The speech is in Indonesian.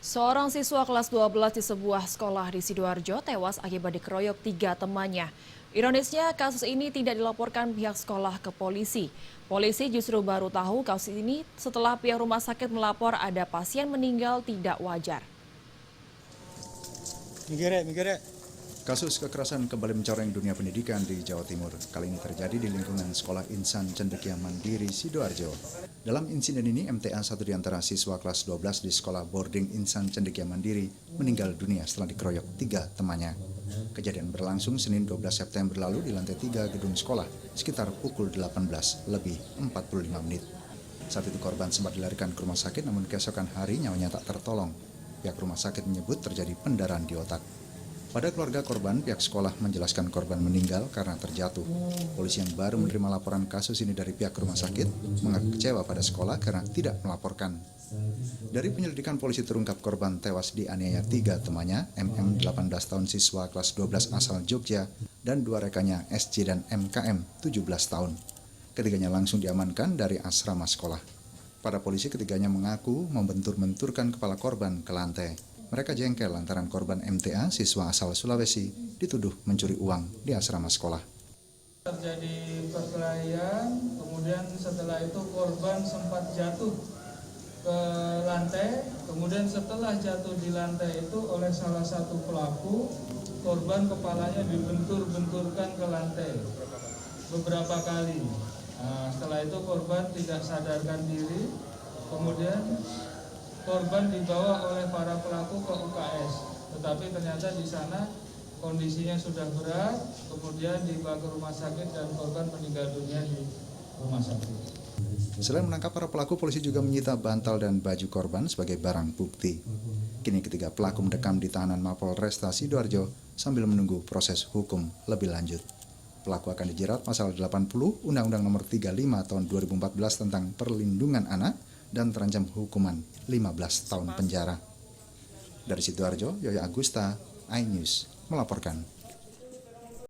Seorang siswa kelas 12 di sebuah sekolah di Sidoarjo tewas akibat dikeroyok 3 temannya. Ironisnya, kasus ini tidak dilaporkan pihak sekolah ke polisi. Polisi justru baru tahu kasus ini setelah pihak rumah sakit melapor ada pasien meninggal tidak wajar. Kasus kekerasan kembali mencoreng dunia pendidikan di Jawa Timur. Kali ini terjadi di lingkungan Sekolah Insan Cendekia Mandiri, Sidoarjo. Dalam insiden ini, MTA, satu di antara siswa kelas 12 di Sekolah Boarding Insan Cendekia Mandiri, meninggal dunia setelah dikeroyok 3 temannya. Kejadian berlangsung Senin 12 September lalu di lantai 3 gedung sekolah, sekitar pukul 18 lebih 45 menit. Saat itu korban sempat dilarikan ke rumah sakit, namun keesokan hari nyawanya tak tertolong. Pihak rumah sakit menyebut terjadi pendarahan di otak. Pada keluarga korban, pihak sekolah menjelaskan korban meninggal karena terjatuh. Polisi yang baru menerima laporan kasus ini dari pihak rumah sakit mengaku kecewa pada sekolah karena tidak melaporkan. Dari penyelidikan polisi terungkap korban tewas dianiaya 3 temannya, MM 18 tahun siswa kelas 12 asal Jogja, dan 2 rekannya SC dan MKM 17 tahun. Ketiganya langsung diamankan dari asrama sekolah. Pada polisi, ketiganya mengaku membentur-benturkan kepala korban ke lantai. Mereka jengkel lantaran korban MTA, siswa asal Sulawesi, dituduh mencuri uang di asrama sekolah. Terjadi perkelahian, kemudian setelah itu korban sempat jatuh ke lantai, kemudian setelah jatuh di lantai itu oleh salah satu pelaku, korban kepalanya dibentur-benturkan ke lantai beberapa kali. Nah, setelah itu korban tidak sadarkan diri, kemudian korban dibawa oleh para pelaku ke UKS, tetapi ternyata di sana kondisinya sudah berat, kemudian dibawa ke rumah sakit dan korban meninggal dunia di rumah sakit. Selain menangkap para pelaku, polisi juga menyita bantal dan baju korban sebagai barang bukti. Kini ketiga pelaku mendekam di tahanan Mapol Resta Sidoarjo sambil menunggu proses hukum lebih lanjut. Pelaku akan dijerat pasal 80 Undang-Undang Nomor 35 Tahun 2014 tentang Perlindungan Anak dan terancam hukuman 15 tahun penjara. Dari Sidoarjo, Yoya Agusta, iNews melaporkan.